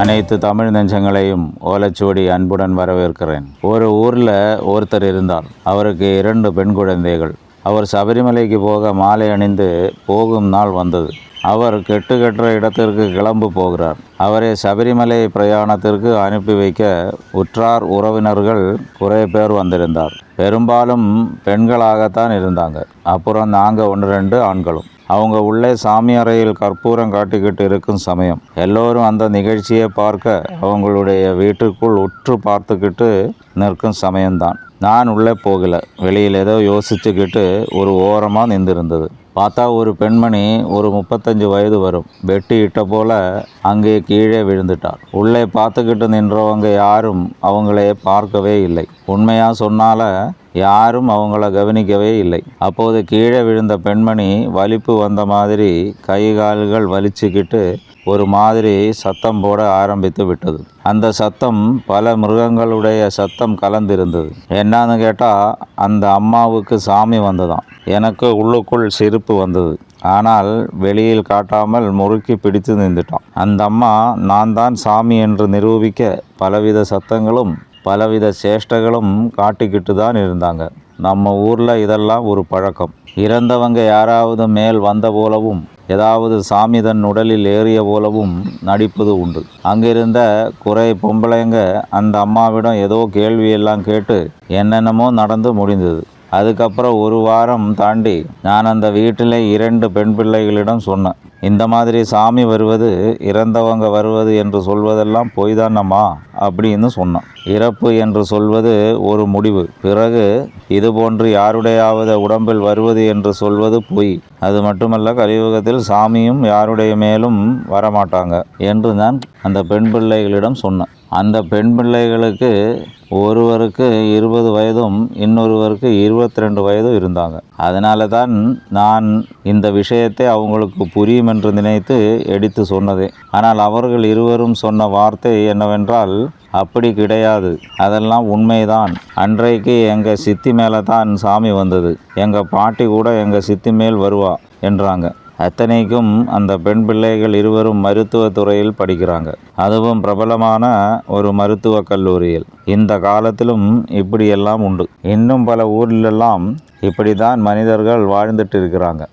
அனைத்து தமிழ் நெஞ்சங்களையும் ஓலைச்சுவடி அன்புடன் வரவேற்கிறேன். ஒரு ஊரில் ஒருத்தர் இருந்தார். அவருக்கு 2 பெண் குழந்தைகள். அவர் சபரிமலைக்கு போக மாலை அணிந்து போகும் நாள் வந்தது. அவர் கெட்டுக்கட்டுற இடத்திற்கு கிளம்பு போகிறார். அவரை சபரிமலை பிரயாணத்திற்கு அனுப்பி வைக்க உற்றார் உறவினர்கள் குறை பேர் வந்திருந்தார். பெரும்பாலும் பெண்களாகத்தான் இருந்தாங்க. அப்புறம் நாங்கள் 1-2 ஆண்களும். அவங்க உள்ளே சாமி அறையில் கற்பூரம் காட்டிக்கிட்டு இருக்கும் சமயம். எல்லோரும் அந்த நிகழ்ச்சியை பார்க்க அவங்களுடைய வீட்டுக்குள் உற்று பார்த்துக்கிட்டு நிற்கும் சமயம்தான். நான் உள்ளே போகலை. வெளியில் ஏதோ யோசிச்சுக்கிட்டு ஒரு ஓரமாக நின்றிருந்தது. பார்த்தா ஒரு பெண்மணி, ஒரு 35 வயது வரும், வெட்டி இட்ட போல அங்கே கீழே விழுந்துட்டார். உள்ளே பார்த்துக்கிட்டு நின்றவங்க யாரும் அவங்களே பார்க்கவே இல்லை. உண்மையாக சொன்னால யாரும் அவங்கள கவனிக்கவே இல்லை. அப்போது கீழே விழுந்த பெண்மணி வலிப்பு வந்த மாதிரி கை கால்கள் வலிச்சுக்கிட்டு ஒரு மாதிரி சத்தம் போட ஆரம்பித்து விட்டது. அந்த சத்தம் பல மிருகங்களுடைய சத்தம் கலந்திருந்தது. என்னன்னு கேட்டால் அந்த அம்மாவுக்கு சாமி வந்ததாம். எனக்கு உள்ளுக்குள் சிரிப்பு வந்தது. ஆனால் வெளியில் காட்டாமல் முறுக்கி பிடித்து நின்றுட்டான். அந்த அம்மா நான் தான் சாமி என்று நிரூபிக்க பலவித சத்தங்களும் பலவித சேஷ்டைகளும் காட்டிக்கிட்டு தான் இருந்தாங்க. நம்ம ஊரில் இதெல்லாம் ஒரு பழக்கம். இறந்தவங்க யாராவது மேல் வந்த போலவும் ஏதாவது சாமி தன் உடலில் ஏறிய போலவும் நடிப்பது உண்டு. அங்கிருந்த குறை பொம்பளைங்க அந்த அம்மாவிடம் ஏதோ கேள்வியெல்லாம் கேட்டு என்னென்னமோ நடந்து முடிந்தது. அதுக்கப்புறம் 1 வாரம் தாண்டி நான் அந்த வீட்டில் 2 பெண் பிள்ளைகளிடம் சொன்னேன். இந்த மாதிரி சாமி வருவது, இறந்தவங்க வருவது என்று சொல்வதெல்லாம் பொய் தானம்மா அப்படின்னு சொன்னேன். இறப்பு என்று சொல்வது ஒரு முடிவு. பிறகு இது போன்று யாருடையாவது உடம்பில் வருவது என்று சொல்வது பொய். அது மட்டுமல்ல, கலியுகத்தில் சாமியும் யாருடைய மேலும் வரமாட்டாங்க என்று நான் அந்த பெண் பிள்ளைகளிடம் சொன்னேன். அந்த பெண் பிள்ளைகளுக்கு ஒருவருக்கு 20 வயதும் இன்னொருவருக்கு 22 வயதும் இருந்தாங்க. அதனால தான் நான் இந்த விஷயத்தை அவங்களுக்கு புரியும் என்று நினைத்து எடுத்து சொன்னதே. ஆனால் அவர்கள் இருவரும் சொன்ன வார்த்தை என்னவென்றால், அப்படி கிடையாது, அதெல்லாம் உண்மைதான். அன்றைக்கு எங்கள் சித்தி மேலே தான் சாமி வந்தது. எங்கள் பாட்டி கூட எங்கள் சித்தி மேல் வருவா என்றாங்க. அத்தனைக்கும் அந்த பெண் பிள்ளைகள் இருவரும் மருத்துவத்துறையில் படிக்கிறாங்க. அதுவும் பிரபலமான ஒரு மருத்துவக் கல்லூரியில். இந்த காலத்திலும் இப்படியெல்லாம் உண்டு. இன்னும் பல ஊரிலெல்லாம் இப்படி தான் மனிதர்கள் வாழ்ந்துட்டு இருக்கிறாங்க.